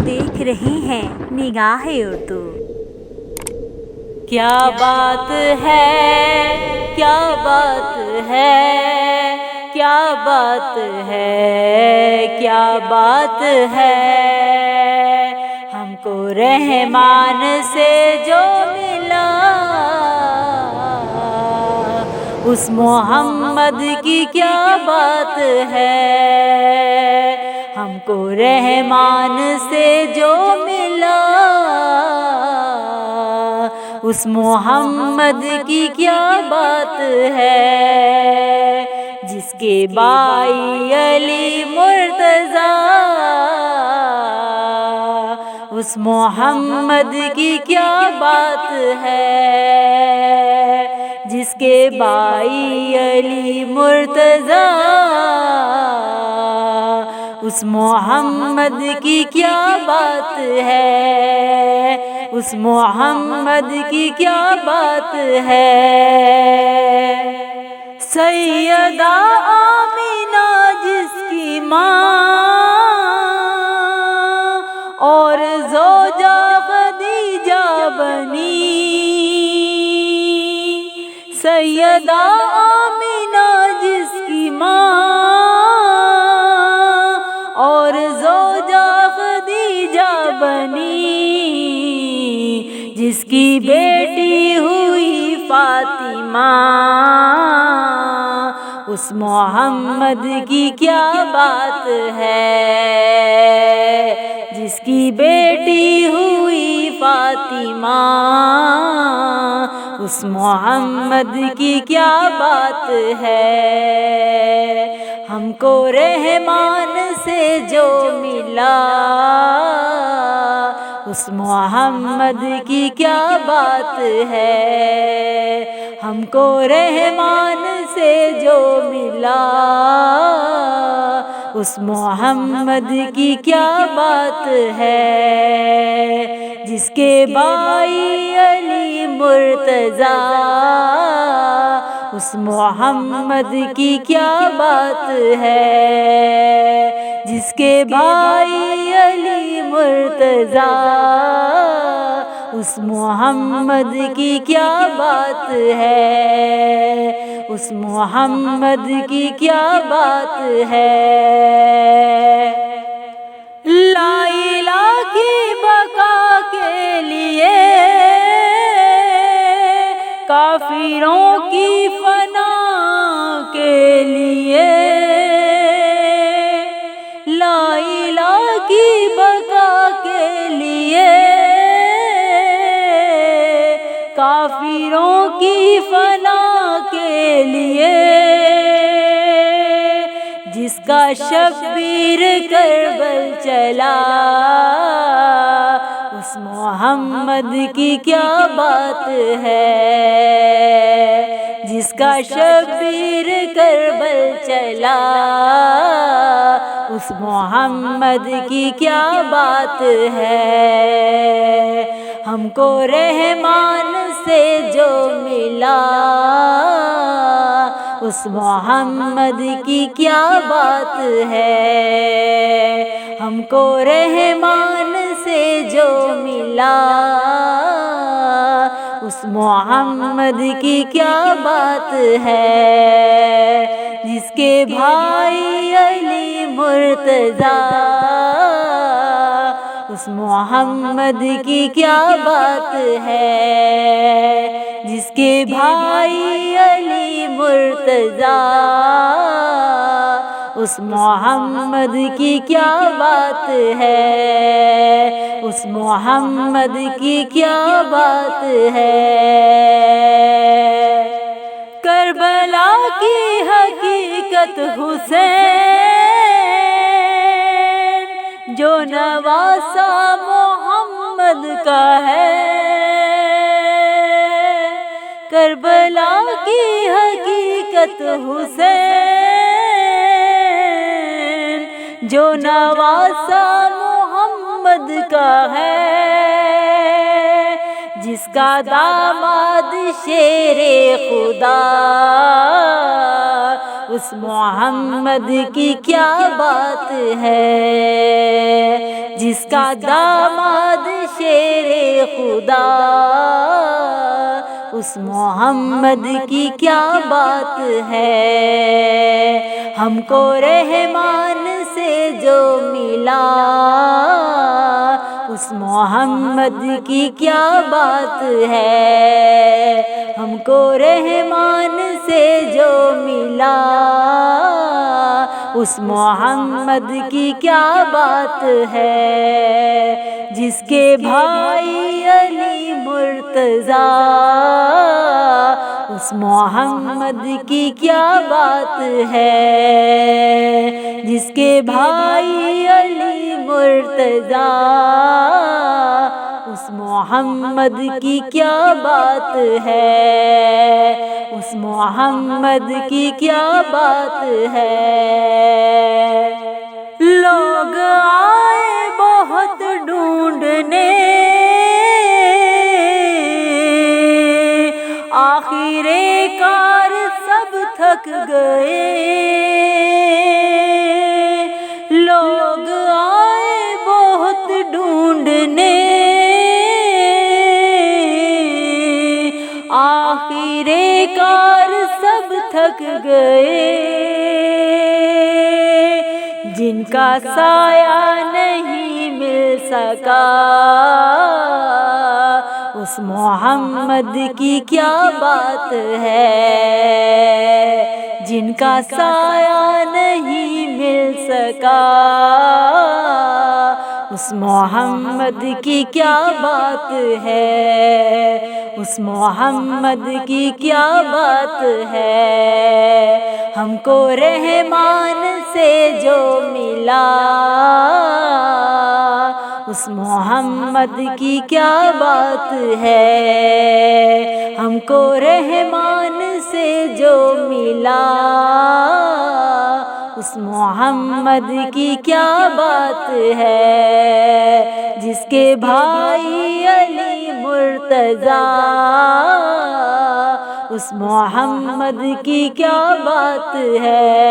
دیکھ رہے ہیں نگاہ اردو۔ کیا بات ہے، کیا بات ہے، کیا بات ہے، کیا بات ہے، ہم کو رحمان سے جو ملا اس محمد کی کیا بات ہے، ہم کو رحمان سے جو ملا اس محمد کی کیا بات ہے، جس کے بائی علی مرتضیٰ اس محمد کی کیا بات ہے، جس کے بائی علی مرتضیٰ اس محمد کی کیا بات ہے، اس محمد کی کیا بات ہے۔ سیدہ آمینہ جس کی ماں اور زوجہ خدیجہ بنی، سیدہ آمینہ جس کی ماں اور زوجہ خدیجہ بنی، جس کی بیٹی ہوئی فاطمہ اس محمد کی کیا بات ہے، جس کی بیٹی ہوئی فاطمہ اس محمد کی کیا بات ہے، ہم کو رحمان سے جو ملا اس محمد کی کیا بات ہے، ہم کو رحمان سے جو ملا اس محمد کی کیا بات ہے، جس کے بائی علی مرتضیٰ اس محمد کی کیا بات ہے، جس کے بائی علی مرتضیٰ اس محمد کی کیا بات ہے، اس محمد کی کیا بات ہے۔ لا الہ کی بقا کے لیے کافروں کی فنا کے لیے، لا الہ کی بقا کے لیے کافروں کی فنا کے لیے، جس کا شبیر کربل چلا اس محمد کی کیا بات ہے، جس کا شبیر کربل چلا اس محمد کی کیا بات ہے، ہم کو رحمان سے جو ملا اس محمد کی کیا بات ہے، ہم کو رحمان سے جو ملا اس محمد کی کیا بات ہے، جس کے بھائی علی مرتضیٰ اس محمد کی کیا بات ہے، جس کے بھائی علی مرتضیٰ اس محمد کی کیا بات ہے، اس محمد کی کیا بات ہے۔ کربلا کی حقیقت حسین جو نواسہ محمد کا ہے، کربلا کی حقیقت حسین جو نواسہ محمد کا ہے، جس کا داماد شیر خدا اس محمد کی کیا بات ہے، جس کا داماد شیر خدا، اس محمد کی کیا بات ہے۔ ہم کو رحمان سے جو ملا، اس محمد کی کیا بات ہے۔ ہم کو رحمان سے جو ملا، اس محمد کی کیا بات ہے۔ جس کے بھائی علی مرتضیٰ، اس محمد کی کیا بات ہے۔ جس کے بھائی علی مرتضیٰ، اس محمد کی کیا بات ہے۔ اس محمد کی کیا بات ہے۔ لوگ آئے بہت ڈھونڈنے، آخر کار سب تھک گئے۔ لوگ آئے بہت ڈھونڈنے، آخر کار سب تھک گئے۔ جن کا سایہ نہیں مل سکا، اس محمد کی کیا بات ہے۔ جن کا سایہ نہیں مل سکا، اس محمد کی کیا بات ہے۔ اس محمد کی کیا بات ہے۔ ہم کو رحمان سے جو ملا، اس محمد کی کیا بات ہے۔ ہم کو رحمان سے جو ملا، اس محمد کی کیا بات ہے۔ جس کے بھائی علی مرتضیٰ، اس محمد کی کیا بات ہے۔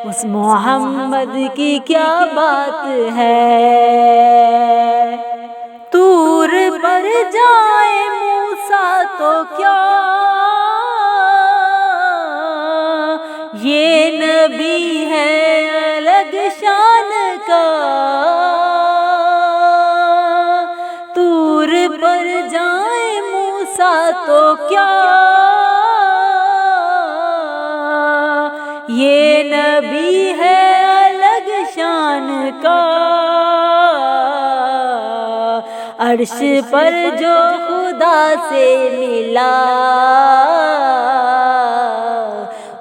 اس محمد کی کیا بات ہے۔ طور پر جائے موسیٰ تو کیا، یہ نبی ہے الگ شان کا۔ طور پر جائے موسیٰ تو کیا، یہ نبی ہے الگ شان کا۔ عرش پر جو خدا سے ملا،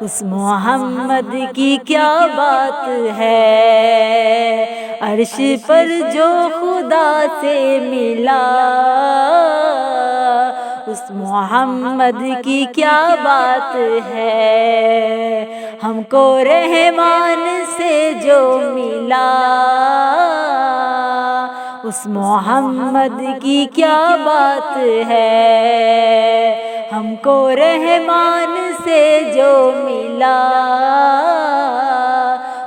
اس محمد کی کیا بات ہے۔ عرش پر جو خدا سے ملا، اس محمد کی کیا بات ہے۔ ہم کو رحمان سے جو ملا، اس محمد کی کیا بات ہے۔ ہم کو رحمان سے جو ملا،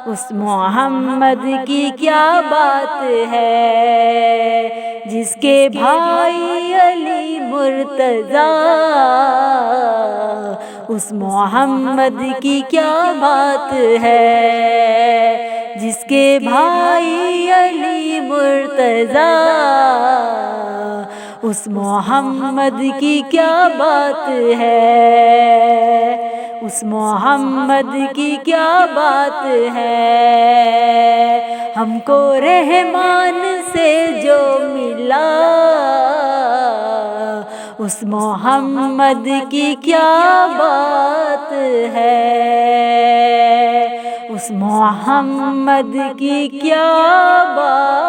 اس محمد کی کیا بات ہے۔ جس کے بھائی علی مرتضیٰ، اس محمد کی کیا بات ہے۔ جس کے بھائی علی مرتضیٰ، اس محمد کی کیا بات ہے۔ اس محمد کی کیا بات ہے۔ ہم کو رحمان سے جو ملا، اس محمد کی کیا بات ہے۔ اس محمد کی کیا بات